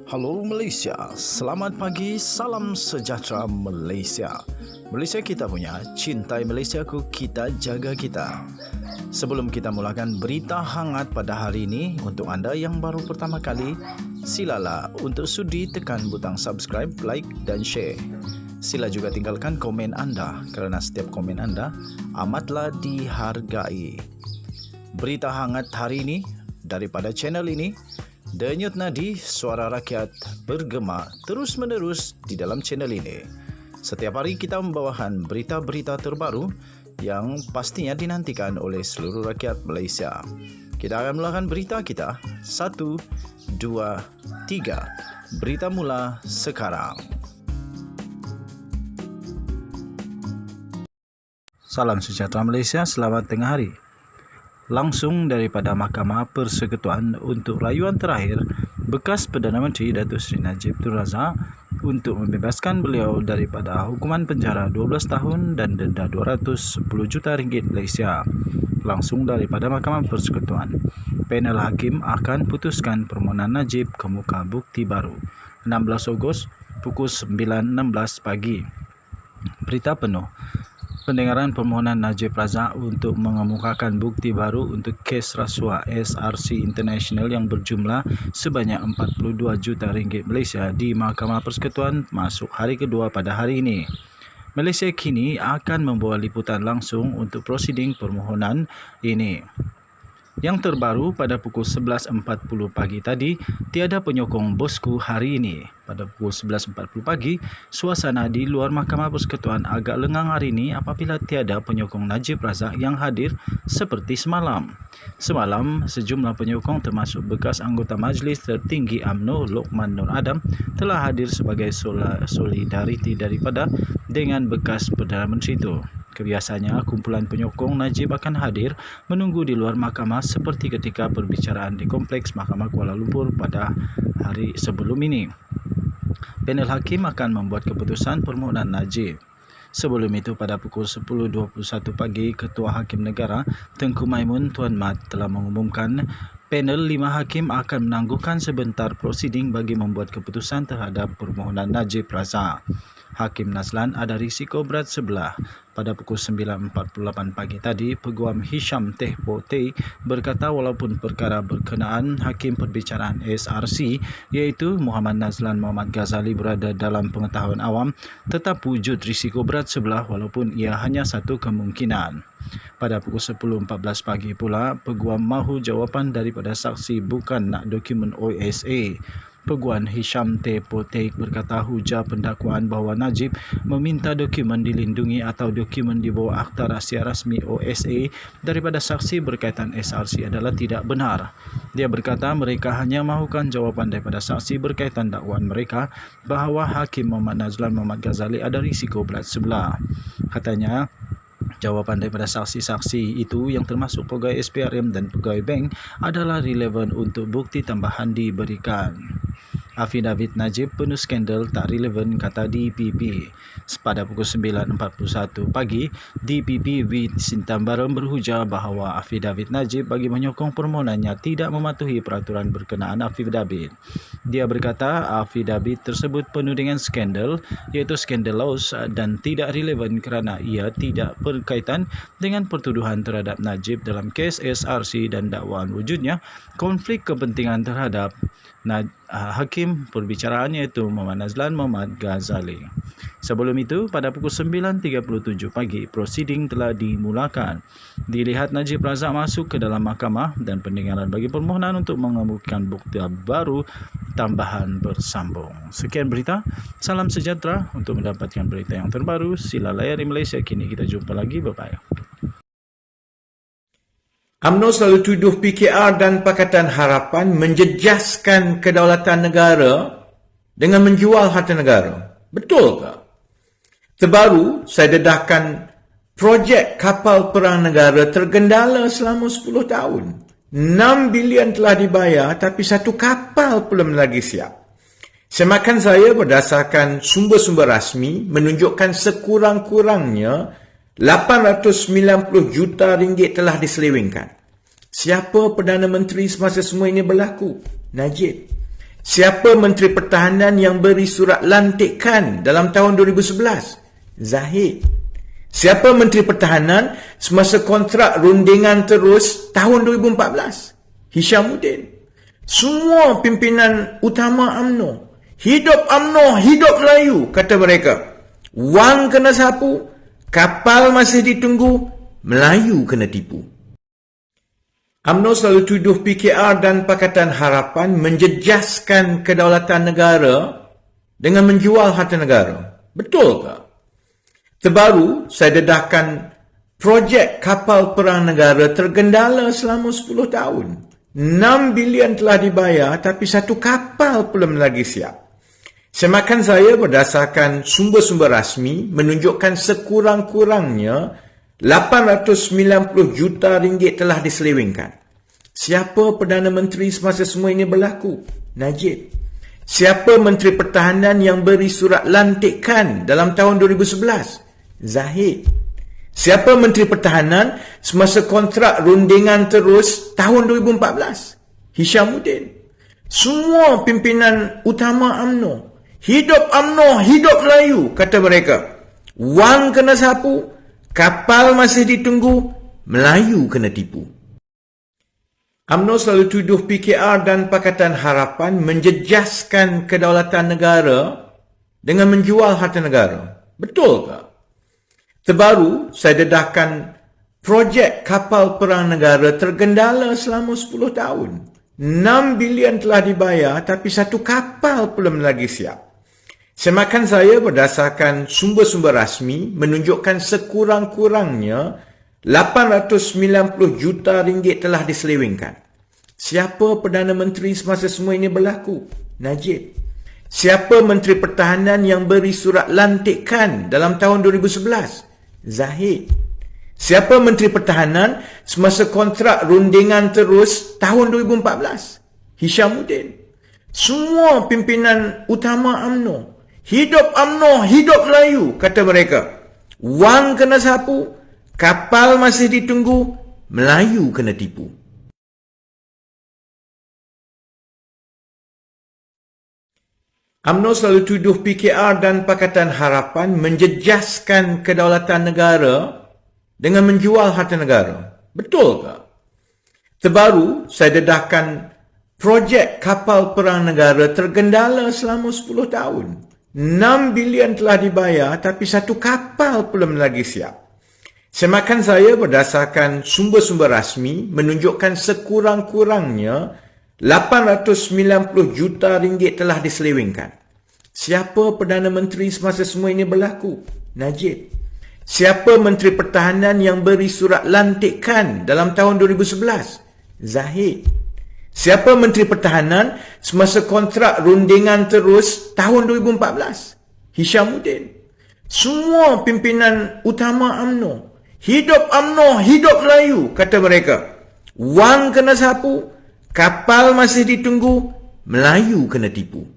Halo Malaysia, selamat pagi, salam sejahtera Malaysia. Malaysia kita punya, cintai Malaysiaku, kita jaga kita. Sebelum kita mulakan berita hangat pada hari ini, untuk anda yang baru pertama kali, silalah untuk sudi tekan butang subscribe, like dan share. Sila juga tinggalkan komen anda kerana setiap komen anda amatlah dihargai. Berita hangat hari ini daripada channel ini, Denyut nadi suara rakyat bergema terus-menerus di dalam channel ini. Setiap hari kita membawakan berita-berita terbaru yang pastinya dinantikan oleh seluruh rakyat Malaysia. Kita akan mulakan berita kita. 1, 2, 3. Berita mula sekarang. Salam sejahtera Malaysia, selamat tengah hari. Langsung daripada Mahkamah Persekutuan untuk rayuan terakhir bekas Perdana Menteri Datuk Seri Najib Tun Razak untuk membebaskan beliau daripada hukuman penjara 12 tahun dan denda 210 juta ringgit Malaysia. Langsung daripada Mahkamah Persekutuan, panel hakim akan putuskan permohonan Najib ke muka bukti baru 16 Ogos pukul 9.16 pagi. Berita penuh. Pendengaran permohonan Najib Razak untuk mengemukakan bukti baru untuk kes rasuah SRC International yang berjumlah sebanyak 42 juta ringgit Malaysia di Mahkamah Persekutuan masuk hari kedua pada hari ini. Malaysia kini akan membawa liputan langsung untuk prosiding permohonan ini. Yang terbaru pada pukul 11.40 pagi tadi, tiada penyokong bosku hari ini. Pada pukul 11.40 pagi, suasana di luar Mahkamah Persekutuan agak lengang hari ini apabila tiada penyokong Najib Razak yang hadir seperti semalam. Semalam, sejumlah penyokong termasuk bekas anggota Majlis Tertinggi UMNO Lokman Nur Adam telah hadir sebagai solidariti daripada dengan bekas Perdana Menteri itu. Kebiasaannya, kumpulan penyokong Najib akan hadir menunggu di luar mahkamah seperti ketika perbicaraan di Kompleks Mahkamah Kuala Lumpur pada hari sebelum ini. Panel hakim akan membuat keputusan permohonan Najib. Sebelum itu, pada pukul 10.21 pagi, Ketua Hakim Negara Tengku Maimun Tuan Mat telah mengumumkan panel 5 hakim akan menangguhkan sebentar prosiding bagi membuat keputusan terhadap permohonan Najib Razak. Hakim Nazlan ada risiko berat sebelah. Pada pukul 9.48 pagi tadi, Peguam Hisham Tehpo Teh berkata walaupun perkara berkenaan Hakim Perbicaraan SRC iaitu Muhammad Nazlan Muhammad Ghazali berada dalam pengetahuan awam, tetap wujud risiko berat sebelah walaupun ia hanya satu kemungkinan. Pada pukul 10.14 pagi pula, Peguam mahu jawapan daripada saksi bukan nak dokumen OSA. Peguam Hisham Tehpo Teh berkata hujah pendakwaan bahawa Najib meminta dokumen dilindungi atau dokumen di bawah Akta Rahsia Rasmi OSA daripada saksi berkaitan SRC adalah tidak benar. Dia berkata mereka hanya mahukan jawapan daripada saksi berkaitan dakwaan mereka bahawa Hakim Muhammad Nazlan Muhammad Ghazali ada risiko berat sebelah. Katanya, jawapan daripada saksi-saksi itu yang termasuk pegawai SPRM dan pegawai bank adalah relevan untuk bukti tambahan diberikan. Afidavit Najib penuh skandal tak relevan, kata DPP. Pada pukul 9.41 pagi, DPP V. Sintambaram berhujah bahawa afidavit Najib bagi menyokong permohonannya tidak mematuhi peraturan berkenaan afidavit. Dia berkata afidavit tersebut penuh dengan skandal, iaitu skandalos dan tidak relevan kerana ia tidak berkaitan dengan pertuduhan terhadap Najib dalam kes SRC dan dakwaan wujudnya konflik kepentingan terhadap Hakim Perbicaraan iaitu Muhammad Nazlan Muhammad Ghazali. Sebelum itu, pada pukul 9.37 pagi, prosiding telah dimulakan. Dilihat Najib Razak masuk ke dalam mahkamah dan pendengaran bagi permohonan untuk mengemukakan bukti baru tambahan bersambung. Sekian berita. Salam sejahtera. Untuk mendapatkan berita yang terbaru, sila layari Malaysia Kini. Kita jumpa lagi. Bye-bye. UMNO selalu tuduh PKR dan Pakatan Harapan menjejaskan kedaulatan negara dengan menjual harta negara. Betul ke? Terbaru, saya dedahkan projek kapal perang negara tergendala selama 10 tahun. 6 bilion telah dibayar tapi satu kapal belum lagi siap. Semakan saya berdasarkan sumber-sumber rasmi menunjukkan sekurang-kurangnya 890 juta ringgit telah diselewengkan. Siapa Perdana Menteri semasa semua ini berlaku? Najib. Siapa Menteri Pertahanan yang beri surat lantikan dalam tahun 2011? Zahid. Siapa Menteri Pertahanan semasa kontrak rundingan terus tahun 2014? Hishamuddin. Semua pimpinan utama UMNO. Hidup UMNO, hidup Melayu, kata mereka. Wang kena sapu, kapal masih ditunggu, Melayu kena tipu. UMNO selalu tuduh PKR dan Pakatan Harapan menjejaskan kedaulatan negara dengan menjual harta negara. Betul ke? Terbaru, saya dedahkan projek kapal perang negara tergendala selama 10 tahun. 6 bilion telah dibayar tapi satu kapal belum lagi siap. Semakan saya berdasarkan sumber-sumber rasmi menunjukkan sekurang-kurangnya 890 juta ringgit telah diselewengkan. Siapa Perdana Menteri semasa semua ini berlaku? Najib. Siapa Menteri Pertahanan yang beri surat lantikan dalam tahun 2011? Zahid. Siapa Menteri Pertahanan semasa kontrak rundingan terus tahun 2014? Hishamuddin. Semua pimpinan utama UMNO. Hidup UMNO, hidup Melayu, kata mereka. Wang kena sapu, kapal masih ditunggu, Melayu kena tipu. UMNO selalu tuduh PKR dan Pakatan Harapan menjejaskan kedaulatan negara dengan menjual harta negara. Betul ke? Terbaru, saya dedahkan projek kapal perang negara tergendala selama 10 tahun. 6 bilion telah dibayar tapi satu kapal belum lagi siap. Semakan saya berdasarkan sumber-sumber rasmi menunjukkan sekurang-kurangnya 890 juta ringgit telah diselewengkan. Siapa Perdana Menteri semasa semua ini berlaku? Najib. Siapa Menteri Pertahanan yang beri surat lantikan dalam tahun 2011? Zahid. Siapa Menteri Pertahanan semasa kontrak rundingan terus tahun 2014? Hishamuddin. Semua pimpinan utama UMNO. Hidup UMNO, hidup Melayu, kata mereka. Wang kena sapu, kapal masih ditunggu, Melayu kena tipu. UMNO selalu tuduh PKR dan Pakatan Harapan menjejaskan kedaulatan negara dengan menjual harta negara. Betul ke? Terbaru, saya dedahkan projek kapal perang negara tergendala selama 10 tahun. 6 bilion telah dibayar tapi satu kapal belum lagi siap. Semakan saya berdasarkan sumber-sumber rasmi menunjukkan sekurang-kurangnya 890 juta ringgit telah diselewengkan. Siapa Perdana Menteri semasa semua ini berlaku? Najib. Siapa Menteri Pertahanan yang beri surat lantikan dalam tahun 2011? Zahid. Siapa Menteri Pertahanan semasa kontrak rundingan terus tahun 2014? Hishamuddin. Semua pimpinan utama UMNO. Hidup UMNO, hidup Melayu, kata mereka. Wang kena sapu, kapal masih ditunggu, Melayu kena tipu.